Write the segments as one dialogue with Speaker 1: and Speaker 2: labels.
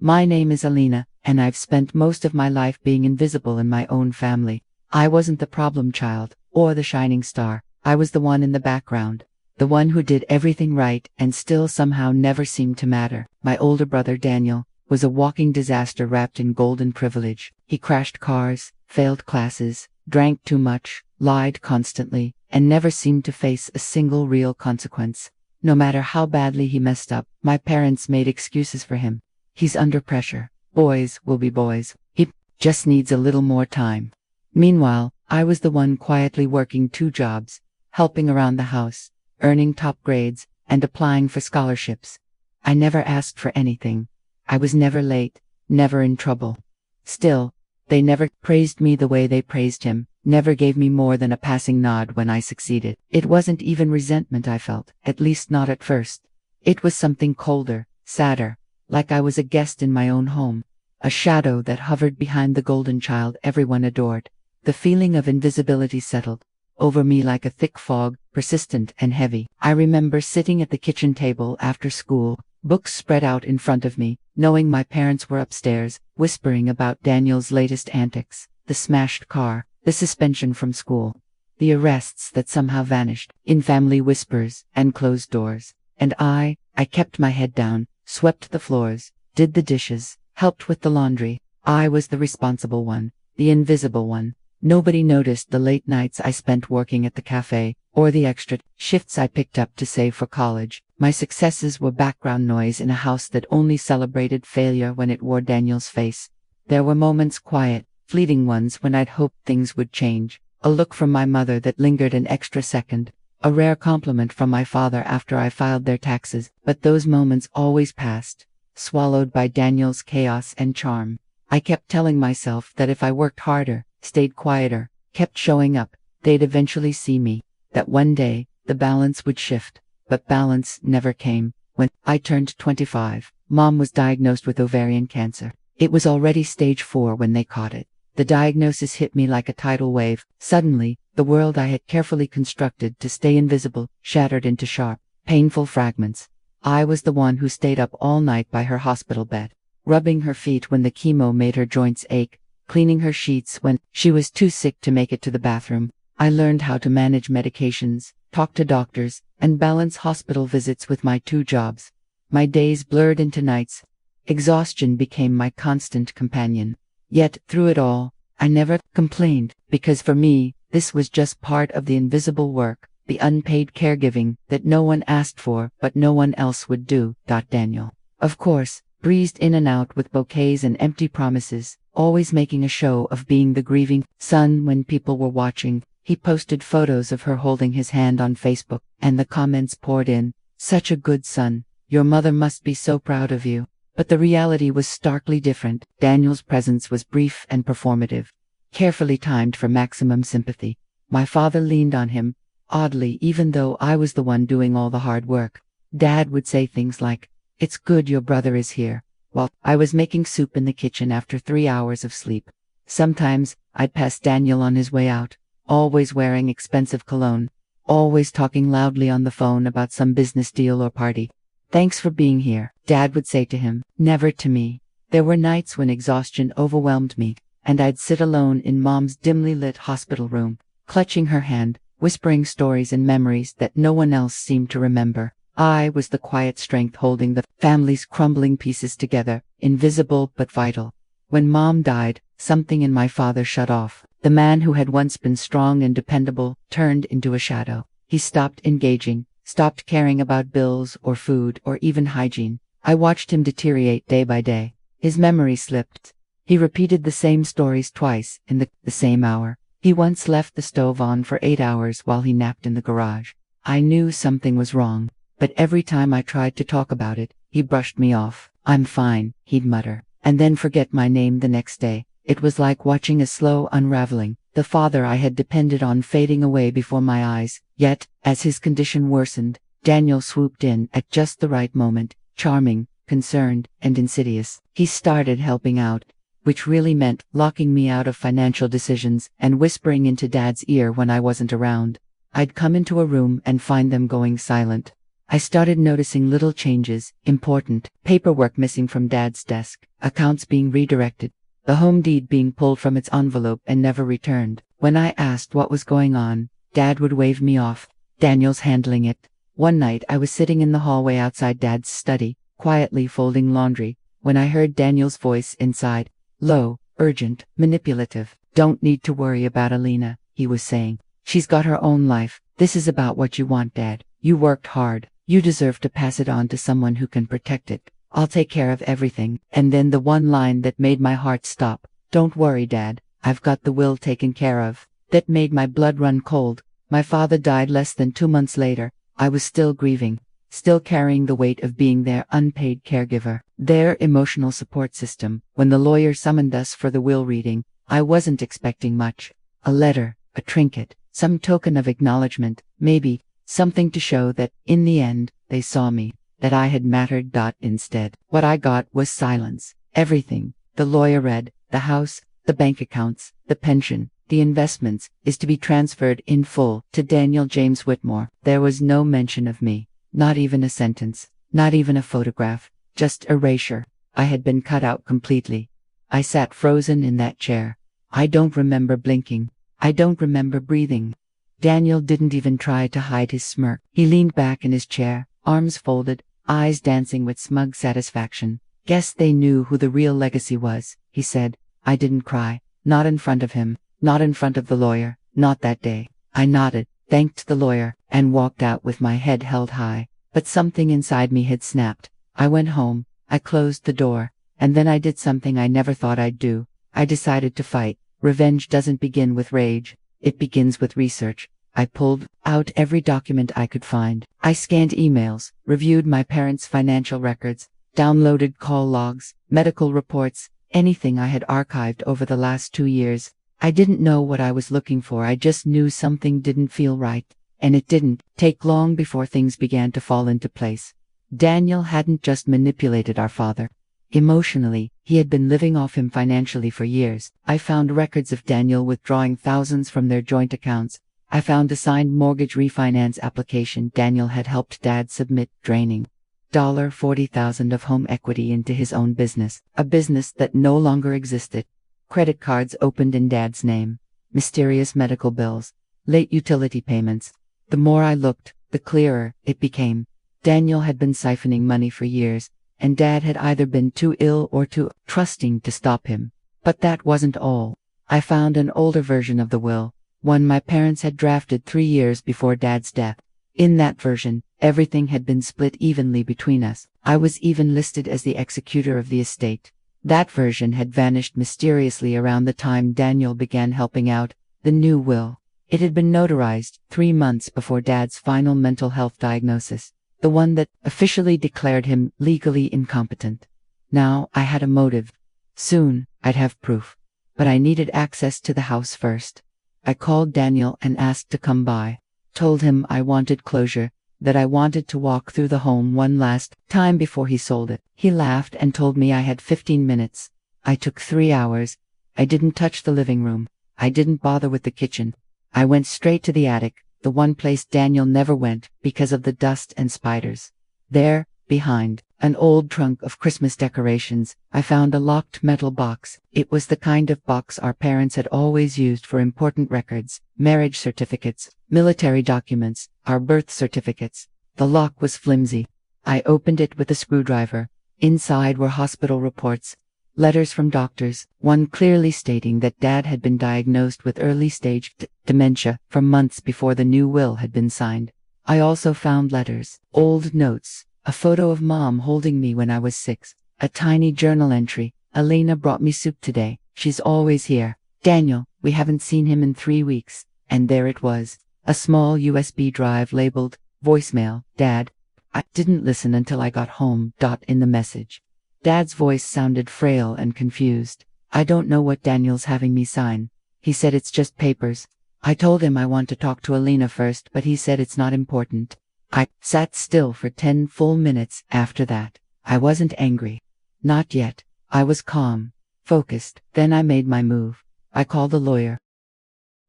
Speaker 1: My name is Alina, and I've spent most of my life being invisible in my own family. I wasn't the problem child, or the shining star. I was the one in the background. The one who did everything right and still somehow never seemed to matter. My older brother Daniel was a walking disaster wrapped in golden privilege. He crashed cars, failed classes, drank too much, lied constantly, and never seemed to face a single real consequence. No matter how badly he messed up, my parents made excuses for him. He's under pressure. Boys will be boys. He just needs a little more time. Meanwhile, I was the one quietly working 2 jobs, helping around the house, earning top grades, and applying for scholarships. I never asked for anything. I was never late, never in trouble. Still, they never praised me the way they praised him, never gave me more than a passing nod when I succeeded. It wasn't even resentment I felt, at least not at first. It was something colder, sadder, like I was a guest in my own home, a shadow that hovered behind the golden child everyone adored. The feeling of invisibility settled over me like a thick fog, persistent and heavy. I remember sitting at the kitchen table after school, books spread out in front of me, knowing my parents were upstairs, whispering about Daniel's latest antics, the smashed car, the suspension from school, the arrests that somehow vanished in family whispers and closed doors. And I kept my head down, swept the floors, did the dishes, helped with the laundry. I was the responsible one, the invisible one. Nobody noticed the late nights I spent working at the cafe, or the extra shifts I picked up to save for college. My successes were background noise in a house that only celebrated failure when it wore Daniel's face. There were moments, quiet, fleeting ones, when I'd hoped things would change. A look from my mother that lingered an extra second. A rare compliment from my father after I filed their taxes. But those moments always passed, swallowed by Daniel's chaos and charm. I kept telling myself that if I worked harder, stayed quieter, kept showing up, they'd eventually see me. That one day, the balance would shift. But balance never came. When I turned 25, Mom was diagnosed with ovarian cancer. It was already stage 4 when they caught it. The diagnosis hit me like a tidal wave. Suddenly, the world I had carefully constructed to stay invisible shattered into sharp, painful fragments. I was the one who stayed up all night by her hospital bed, rubbing her feet when the chemo made her joints ache, cleaning her sheets when she was too sick to make it to the bathroom. I learned how to manage medications, talk to doctors, and balance hospital visits with my 2 jobs. My days blurred into nights. Exhaustion became my constant companion. Yet, through it all, I never complained, because for me, this was just part of the invisible work, the unpaid caregiving that no one asked for but no one else would do. Daniel, of course, breezed in and out with bouquets and empty promises, always making a show of being the grieving son when people were watching. He posted photos of her holding his hand on Facebook, and the comments poured in. Such a good son. Your mother must be so proud of you. But the reality was starkly different. Daniel's presence was brief and performative, carefully timed for maximum sympathy. My father leaned on him, oddly, even though I was the one doing all the hard work. Dad would say things like, "It's good your brother is here," while I was making soup in the kitchen after 3 hours of sleep. Sometimes, I'd pass Daniel on his way out, always wearing expensive cologne, always talking loudly on the phone about some business deal or party. "Thanks for being here," Dad would say to him, never to me. There were nights when exhaustion overwhelmed me, and I'd sit alone in Mom's dimly lit hospital room, clutching her hand, whispering stories and memories that no one else seemed to remember. I was the quiet strength holding the family's crumbling pieces together, invisible but vital. When Mom died, something in my father shut off. The man who had once been strong and dependable turned into a shadow. He stopped engaging, stopped caring about bills or food or even hygiene. I watched him deteriorate day by day. His memory slipped. He repeated the same stories twice in the same hour. He once left the stove on for 8 hours while he napped in the garage. I knew something was wrong, but every time I tried to talk about it, he brushed me off. "I'm fine," he'd mutter, and then forget my name the next day. It was like watching a slow unraveling, the father I had depended on fading away before my eyes. Yet, as his condition worsened, Daniel swooped in at just the right moment, charming, concerned, and insidious. He started helping out, which really meant locking me out of financial decisions and whispering into Dad's ear when I wasn't around. I'd come into a room and find them going silent. I started noticing little changes, important paperwork missing from Dad's desk, accounts being redirected, the home deed being pulled from its envelope and never returned. When I asked what was going on, Dad would wave me off. Daniel's handling it. One night I was sitting in the hallway outside Dad's study, quietly folding laundry, when I heard Daniel's voice inside. Low, urgent, manipulative. Don't need to worry about Alina, he was saying. She's got her own life. This is about what you want, Dad. You worked hard. You deserve to pass it on to someone who can protect it. I'll take care of everything. And then the one line that made my heart stop. Don't worry, Dad. I've got the will taken care of. That made my blood run cold. My father died less than 2 months later. I was still grieving, still carrying the weight of being their unpaid caregiver, their emotional support system. When the lawyer summoned us for the will reading, I wasn't expecting much. A letter, a trinket, some token of acknowledgement, maybe something to show that, in the end, they saw me, that I had mattered. Instead, what I got was silence. Everything the lawyer read, the house, the bank accounts, the pension, the investments, is to be transferred in full to Daniel James Whitmore. There was no mention of me, not even a sentence, not even a photograph, just erasure. I had been cut out completely. I sat frozen in that chair. I don't remember blinking. I don't remember breathing. Daniel didn't even try to hide his smirk. He leaned back in his chair, arms folded, eyes dancing with smug satisfaction. Guess they knew who the real legacy was, he said. I didn't cry, not in front of him, not in front of the lawyer, not that day. I nodded, thanked the lawyer, and walked out with my head held high. But something inside me had snapped. I went home, I closed the door, and then I did something I never thought I'd do. I decided to fight. Revenge doesn't begin with rage. It begins with research. I pulled out every document I could find. I scanned emails, reviewed my parents' financial records, downloaded call logs, medical reports, anything I had archived over the last 2 years. I didn't know what I was looking for. I just knew something didn't feel right. And it didn't take long before things began to fall into place. Daniel hadn't just manipulated our father. Emotionally, he had been living off him financially for years. I found records of Daniel withdrawing thousands from their joint accounts. I found a signed mortgage refinance application Daniel had helped Dad submit, draining $40,000 of home equity into his own business, a business that no longer existed. Credit cards opened in Dad's name, mysterious medical bills, late utility payments. The more I looked, the clearer it became. Daniel had been siphoning money for years, and Dad had either been too ill or too trusting to stop him. But that wasn't all. I found an older version of the will, one my parents had drafted 3 years before Dad's death. In that version, everything had been split evenly between us. I was even listed as the executor of the estate. That version had vanished mysteriously around the time Daniel began helping out. The new will. It had been notarized 3 months before Dad's final mental health diagnosis, the one that officially declared him legally incompetent. Now I had a motive. Soon, I'd have proof. But I needed access to the house first. I called Daniel and asked to come by. Told him I wanted closure, that I wanted to walk through the home one last time before he sold it. He laughed and told me I had 15 minutes. I took 3 hours. I didn't touch the living room. I didn't bother with the kitchen. I went straight to the attic, the one place Daniel never went because of the dust and spiders. There, behind an old trunk of Christmas decorations, I found a locked metal box. It was the kind of box our parents had always used for important records, marriage certificates, military documents, our birth certificates. The lock was flimsy. I opened it with a screwdriver. Inside were hospital reports, letters from doctors, one clearly stating that Dad had been diagnosed with early-stage dementia for months before the new will had been signed. I also found letters, old notes, a photo of Mom holding me when I was 6, a tiny journal entry. Alina brought me soup today. She's always here. Daniel, we haven't seen him in 3 weeks. And there it was, a small USB drive labeled, voicemail, Dad. I didn't listen until I got home. In the message, Dad's voice sounded frail and confused. I don't know what Daniel's having me sign. He said it's just papers. I told him I want to talk to Alina first, but he said it's not important. I sat still for 10 full minutes after that. I wasn't angry. Not yet. I was calm, focused. Then I made my move. I called the lawyer.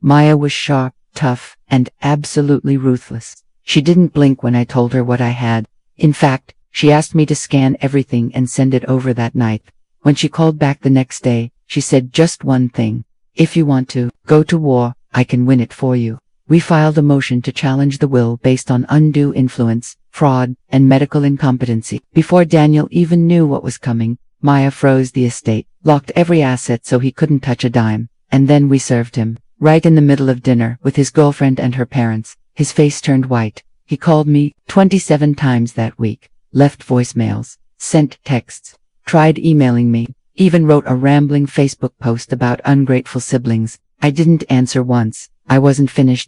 Speaker 1: Maya was sharp, tough, and absolutely ruthless. She didn't blink when I told her what I had. In fact, she asked me to scan everything and send it over that night. When she called back the next day, she said just one thing. If you want to go to war, I can win it for you. We filed a motion to challenge the will based on undue influence, fraud, and medical incompetency. Before Daniel even knew what was coming, Maya froze the estate, locked every asset so he couldn't touch a dime, and then we served him. Right in the middle of dinner with his girlfriend and her parents, his face turned white. He called me 27 times that week, left voicemails, sent texts, tried emailing me, even wrote a rambling Facebook post about ungrateful siblings. I didn't answer once. I wasn't finished